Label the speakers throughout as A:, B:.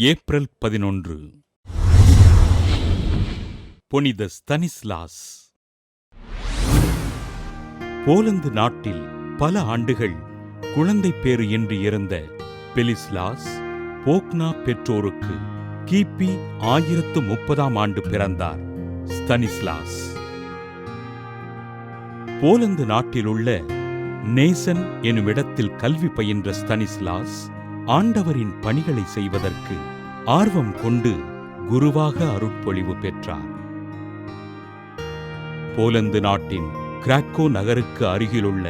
A: April 11. புனித Stanislaus. Poland நாட்டில் பல ஆண்டுகள் குழந்தை பேறு இன்றி இருந்த பெலிஸ்லாஸ் போக்னா பெற்றோருக்கு கிபி 1030ஆம் ஆண்டு பிறந்தார் ஸ்தனிஸ்லாஸ். போலந்து நாட்டிலுள்ள நேசன் எனுமிடத்தில் கல்வி பயின்ற ஸ்தனிஸ்லாஸ் ஆண்டவரின் பணிகளை செய்வதற்கு ஆர்வம் கொண்டு குருவாக அருட்பொழிவு பெற்றார். போலந்து நாட்டின் கிராக்கோ நகருக்கு அருகிலுள்ள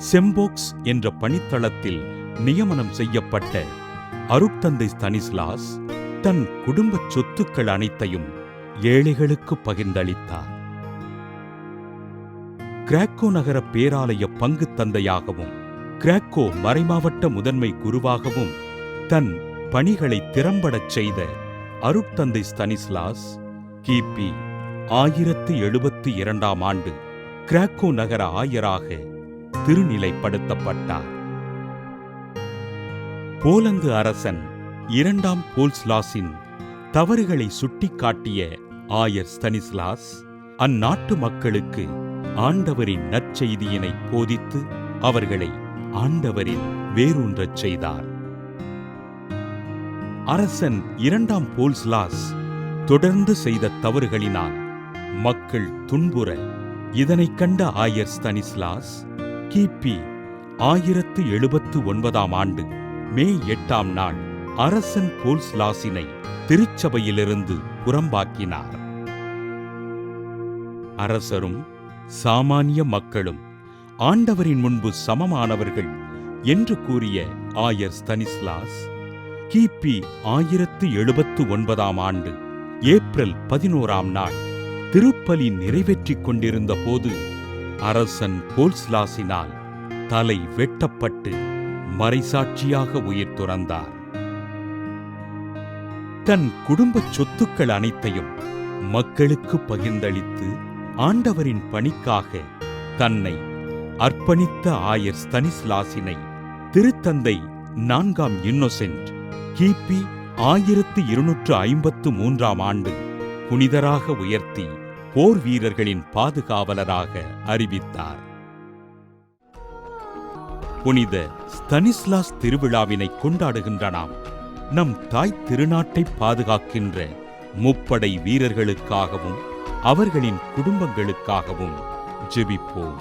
A: செம்போக்ஸ் என்ற பணித்தளத்தில் நியமனம் செய்யப்பட்ட அருட்தந்தை ஸ்தனிஸ்லாஸ் தன் குடும்ப சொத்துக்கள் அனைத்தையும் ஏழைகளுக்கு பகிர்ந்தளித்தார். கிராக்கோ நகர பேராலய பங்கு தந்தையாகவும் கிராக்கோ மறைமாவட்ட முதன்மை குருவாகவும் தன் பணிகளை திறம்படச் செய்த அருட்தந்தை ஸ்தனிஸ்லாஸ் கிபி 1072ஆம் ஆண்டு கிராக்கோ நகர ஆயராக திருநிலைப்படுத்தப்பட்டார். போலந்து அரசன் 2ஆம் போல்ஸ்லாஸின் தவறுகளை சுட்டிக்காட்டிய ஆயர் ஸ்தனிஸ்லாஸ் அந்நாட்டு மக்களுக்கு ஆண்டவரின் நற்செய்தியினை போதித்து அவர்களை ஆண்டவரில் வேரூன்றச் செய்தார். அரசன் 2ஆம் போல்ஸ்லாஸ் தொடர்ந்து செய்த தவறுகளினால் மக்கள் துன்புற இதனைக் கண்ட ஆயர் ஸ்தனிஸ்லாஸ் கிபி 1079ஆம் ஆண்டு மே 8ஆம் நாள் அரசன் போல்ஸ்லாஸினை திருச்சபையிலிருந்து புறம்பாக்கினார். அரசரும் சாமானிய மக்களும் ஆண்டவரின் முன்பு சமமானவர்கள் என்று கூறிய ஆயர் ஸ்தனிஸ்லாஸ் கிபி 1079ஆம் ஆண்டு ஏப்ரல் 11ஆம் நாள் திருப்பலி நிறைவேற்றிக் கொண்டிருந்த போது அரசன் போல்ஸ்லாஸினால் தலை வெட்டப்பட்டு மறைசாட்சியாக உயிர் துறந்தார். தன் குடும்பச் சொத்துக்கள் அனைத்தையும் மக்களுக்கு பகிர்ந்தளித்து ஆண்டவரின் பணிக்காக தன்னை அர்ப்பணித்த ஆயர் ஸ்தனிஸ்லாஸினை திருத்தந்தை 4ஆம் இன்னோசென்ட் கிபி 1253ஆம் ஆண்டு புனிதராக உயர்த்தி போர் வீரர்களின் பாதுகாவலராக அறிவித்தார். புனித ஸ்தனிஸ்லாஸ் திருவிழாவினை கொண்டாடுகின்ற நாம் நம் தாய் திருநாட்டை பாதுகாக்கின்ற முப்படை வீரர்களுக்காகவும் அவர்களின் குடும்பங்களுக்காகவும் ஜெபிப்போம்.